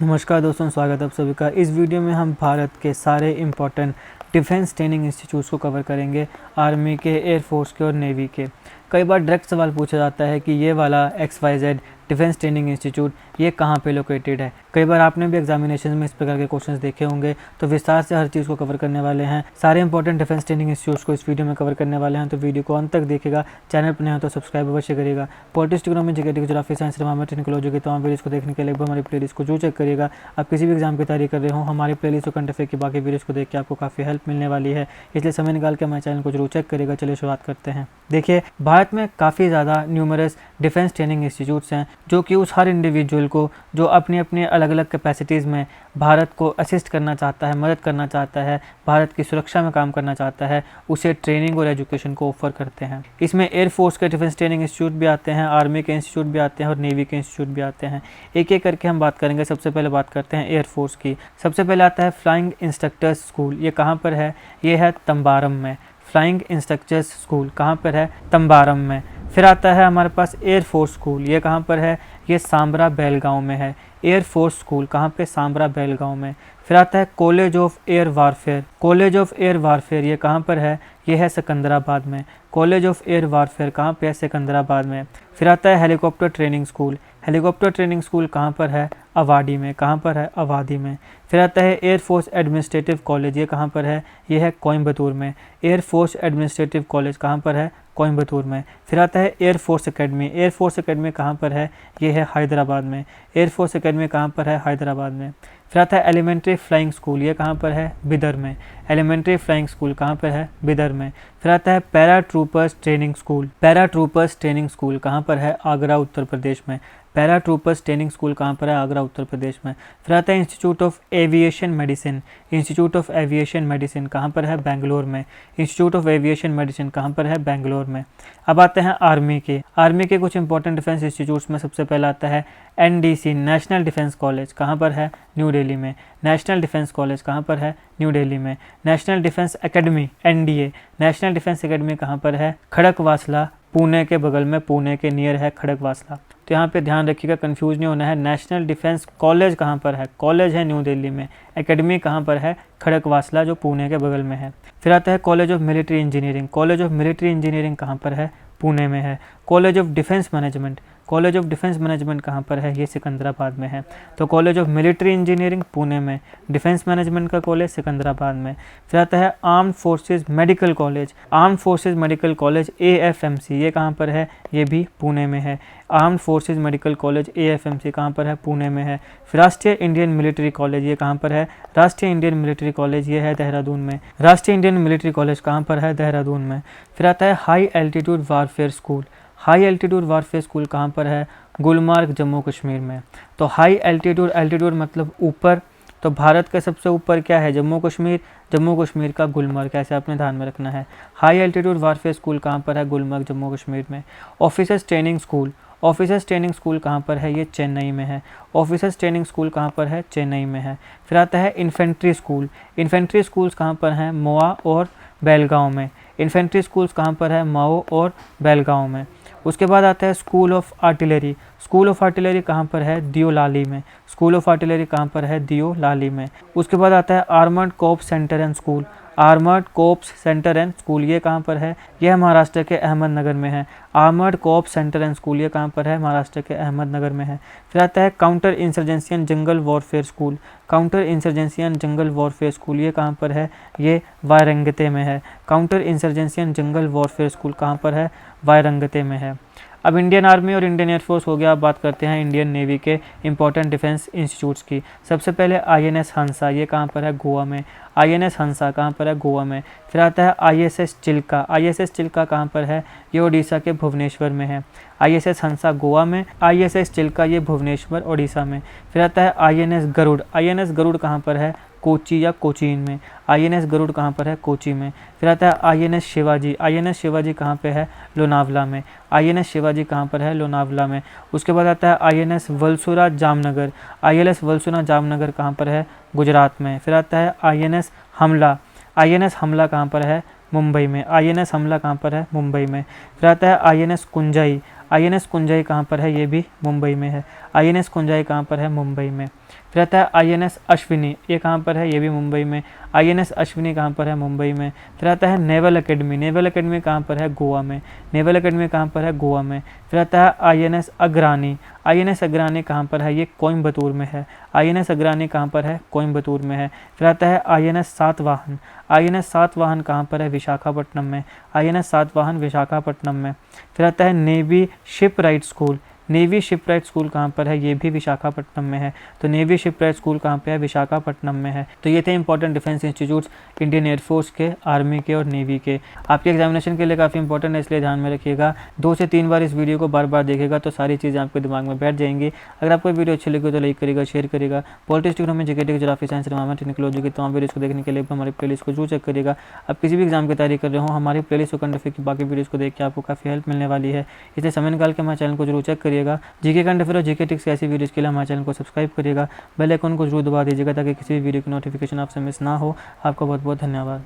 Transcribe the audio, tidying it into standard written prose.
नमस्कार दोस्तों, स्वागत है आप सभी का। इस वीडियो में हम भारत के सारे इम्पोर्टेंट डिफेंस ट्रेनिंग इंस्टीट्यूट्स को कवर करेंगे, आर्मी के, एयरफोर्स के और नेवी के। कई बार डायरेक्ट सवाल पूछा जाता है कि ये वाला XYZ डिफेंस ट्रेनिंग इंस्टीट्यूट ये कहाँ पे लोकेटेड है। कई बार आपने भी एग्जामिनेशन में इस प्रकार के क्वेश्चंस देखे होंगे, तो विस्तार से हर चीज़ को कवर करने वाले हैं। सारे इंपॉर्टेंट डिफेंस ट्रेनिंग इंस्टीट्यूट्स को इस वीडियो में कवर करने वाले हैं, तो वीडियो को अंत तक देखिएगा। चैनल पर नया हो तो सब्सक्राइब अवश्य करिएगा। Politics, economy, GK, geography, science, environment, technology के तमाम वीडियोस को देखने के लिए हमारी प्लेलिस्ट को जरूर चेक करिएगा। आप किसी भी एग्जाम की तैयारी कर रहे हो, हमारी प्लेलिस्ट और कंटेंट अफेयर की बाकी वीडियोस को देख के आपको काफ़ी हेल्प मिलने वाली है, इसलिए समय निकाल के हमारे चैनल को जरूर चेक करिएगा। चलिए शुरुआत करते हैं। देखिए, भारत में काफ़ी ज़्यादा न्यूमरस डिफेंस ट्रेनिंग इंस्टीट्यूट्स हैं, जो कि उस हर इंडिविजुअल को जो अपनी अपनी अलग अलग कैपेसिटीज़ में भारत को असिस्ट करना चाहता है, मदद करना चाहता है, भारत की सुरक्षा में काम करना चाहता है, उसे ट्रेनिंग और एजुकेशन को ऑफर करते हैं। इसमें एयरफोर्स के डिफेंस ट्रेनिंग इंस्टीट्यूट भी आते हैं, आर्मी के इंस्टीट्यूट भी आते हैं और नेवी के इंस्टीट्यूट भी आते हैं। एक एक करके हम बात करेंगे। सबसे पहले बात करते हैं एयरफोर्स की। सबसे पहले आता है फ्लाइंग इंस्ट्रक्टर्स स्कूल। ये कहाँ पर है? ये है तंबारम में। फ्लाइंग इंस्ट्रक्टर्स स्कूल कहाँ पर है? तंबारम में। फिर आता है हमारे पास एयरफोर्स स्कूल। ये कहाँ पर है? ये सांबरा बेलगांव में है। एयरफोर्स स्कूल कहाँ पे? सांबरा बेलगांव में। फिर आता है college of air warfare. College of air warfare ये कहाँ पर है? ये है सिकंदराबाद में। कॉलेज ऑफ एयर वारफेयर कहाँ पे है? सिकंदराबाद में। फिर आता है helicopter training school. Helicopter training school कहाँ पर है? अवाडी में। कहाँ पर है? अवादी में। फिर आता है एयरफोर्स एडमिनिस्ट्रेटिव कॉलेज। ये कहाँ पर है? ये है कोयम्बतूर में। एयरफोर्स एडमिनिस्ट्रेटिव कॉलेज कहाँ पर है? कोयम्बतूर में। फिर आता है एयरफोर्स एकेडमी। एयरफोर्स एकेडमी कहाँ पर है? ये है हैदराबाद में। एयरफोर्स एकेडमी कहाँ पर है? हैदराबाद में। फिर आता है एलिमेंट्री फ्लाइंग स्कूल। ये कहाँ पर है? बिदर में। एलिमेंट्री फ्लाइंग स्कूल कहाँ पर है? बिदर में। फिर आता है para troopers training school. Para troopers training school कहाँ पर है? आगरा, उत्तर प्रदेश में। पैरा ट्रूपर्स ट्रेनिंग स्कूल कहाँ पर है? आगरा, उत्तर प्रदेश में। फिर आता है institute of aviation medicine. Institute of aviation medicine कहाँ पर है? बेंगलोर में। इंस्टीट्यूट ऑफ एविएशन मेडिसिन कहाँ पर है? बेंगलोर में। अब आते हैं आर्मी के। आर्मी के कुछ इंपॉर्टेंट डिफेंस इंस्टीट्यूट्स में सबसे पहला आता है NDC, नेशनल डिफेंस कॉलेज। कहाँ पर है? न्यू दिल्ली में। नेशनल डिफेंस कॉलेज कहाँ पर है? न्यू दिल्ली में। National defence academy NDA, national defence academy कहाँ पर है? खड़कवासला, पुणे के बगल में, पुणे के नियर है खड़कवासला। तो यहाँ पे ध्यान रखिएगा, कंफ्यूज नहीं होना है। नेशनल डिफेंस कॉलेज कहाँ पर है? कॉलेज है न्यू दिल्ली में। एकेडमी कहाँ पर है? खड़कवासला, जो पुणे के बगल में है। फिर आता है college of military engineering. College of military engineering कहाँ पर है? पुणे में है। College of defence management. College of defence management कहाँ पर है? ये सिकंदराबाद में है। तो college of military engineering Pune में, डिफेंस मैनेजमेंट का कॉलेज सिकंदराबाद में। फिर आता है armed forces medical college. Armed forces medical college AFMC, ये कहाँ पर है? ये भी पुणे में है। Armed forces medical college AFMC कहाँ पर है? पुणे में है। फिर राष्ट्रीय इंडियन मिलिट्री कॉलेज, ये कहाँ पर है? राष्ट्रीय इंडियन मिलिट्री कॉलेज ये है देहरादून में। राष्ट्रीय इंडियन मिलिट्री कॉलेज कहाँ पर है? देहरादून में। फिर आता है high altitude warfare school. High altitude warfare school कहाँ पर है? गुलमार्ग, जम्मू कश्मीर में। तो हाई एल्टीट्यूड, एल्टीट्यूड मतलब ऊपर, तो भारत का सबसे ऊपर क्या है? जम्मू कश्मीर। जम्मू कश्मीर का गुलमर्ग, ऐसे आपने ध्यान में रखना है। हाई एल्टीट्यूड वारफेयर स्कूल कहाँ पर है? गुलमर्ग, जम्मू कश्मीर में। Officers training school. Officers training school कहाँ पर है? ये चेन्नई में है। ऑफिसर्स ट्रेनिंग स्कूल कहाँ पर है? चेन्नई में है। फिर आता है इन्फेंट्री स्कूल। इन्फेंट्री स्कूल्स कहाँ पर हैं? मोआ और बेलगांव में। इन्फेंट्री स्कूल्स कहाँ पर है? माओ और बेलगांव में। उसके बाद आता है school of artillery. School of artillery कहाँ पर है? दियोलाली में। स्कूल ऑफ आर्टिलरी कहाँ पर है? दियोलाली में। उसके बाद आता है armoured corpse centre and school. Armoured corpse centre and school ये कहाँ पर है? यह महाराष्ट्र के अहमदनगर में है। Armoured corpse centre and school ये कहाँ पर है? महाराष्ट्र के अहमदनगर में है। फिर आता है counter insurgency and jungle warfare school. Counter insurgency and jungle warfare school ये कहाँ पर है? ये वायरंगते में है। Counter insurgency and jungle warfare school कहाँ पर है? वायरंगते में है। अब इंडियन आर्मी और इंडियन एयरफोर्स हो गया। अब बात करते हैं इंडियन नेवी के इंपॉर्टेंट डिफेंस इंस्टीट्यूट्स की। सबसे पहले INS हंसा, ये कहाँ पर है? गोवा में। INS हंसा कहाँ पर है? गोवा में। फिर आता है ISS चिल्का। ISS चिल्का कहाँ पर है? ये ओडिशा के भुवनेश्वर में है। ISS हंसा गोवा में, ISS चिल्का ये भुवनेश्वर, ओडिशा में। फिर आता है INS गरुड़। INS गरुड़ कहाँ पर है? कोची या कोचीन में। INS गरुड़ कहाँ पर है? कोची में। फिर आता है INS शिवाजी। INS शिवाजी कहाँ पे है? लोनावला में। INS शिवाजी कहाँ पर है? लोनावला में। उसके बाद आता है INS वलसुरा जामनगर। INS वलसुरा जामनगर कहाँ पर है? गुजरात में। फिर आता है INS हमला। INS हमला कहाँ पर है? मुंबई में। INS हमला कहाँ पर है? मुंबई में। फिर आता है INS कुंजई। INS कुंजई कहाँ पर है? ये भी मुंबई में है। INS कुंजई कहाँ पर है? मुंबई में। फिर आता है INS अश्विनी, ये कहाँ पर है, ये भी मुंबई में। INS अश्विनी कहाँ पर है, मुंबई में। फिर आता है नेवल एकेडमी, नेवल एकेडमी कहाँ पर है, गोवा में। नेवल एकेडमी कहाँ पर है, गोवा में। फिर आता है INS अग्रानी, INS अग्रानी कहाँ पर है, ये कोयम्बतूर में है। INS अग्रानी कहाँ पर है, कोयम्बतूर में है। फिर आता है INS सातवाहन, INS सातवाहन कहाँ पर है, विशाखापट्टनम में। INS सातवाहन विशाखापट्टनम में। फिर आता है navy shipwright school, navy shipwright school कहाँ पर है, ये भी विशाखापट्टनम में है। तो नेवी शिपराइट स्कूल कहाँ पे है, विशाखापट्टनम में है। तो ये थे important defence institutes Indian air force के, आर्मी के और नेवी के। आपके एग्जामिनेशन के लिए काफ़ी इंपॉर्टेंट है, इसलिए ध्यान में रखिएगा। 2 से 3 बार इस वीडियो को बार बार देखेगा तो सारी चीज़ें आपके दिमाग में बैठ जाएंगी। अगर आपको वीडियो अच्छी लगी तो लाइक करेगा, शेयर करेगा। Politics, economy, GK, geography, science, environment, technology के तमाम वीडियोज़ को देखने के लिए हमारे प्लेलिस्ट को जरूर चेक करिएगा। आप किसी भी एग्जाम की तैयारी कर रहे हो, हमारी प्लेलिस्ट को कंडक्ट की बाकी वीडियोज़ को देख के आपको काफ़ी हेल्प मिलने वाली है। इसलिए समय निकाल के हमारे चैनल को जरूर चेक करिएगा। जीके करंट अफेयर और जीके टिक्स ऐसी वीडियोज़ के लिए हमारे चैनल को सब्सक्राइब करिएगा। बेल आइकन को जरूर दबा दीजिएगा ताकि किसी भी वीडियो की नोटिफिकेशन आपसे मिस ना हो। आपका बहुत बहुत धन्यवाद।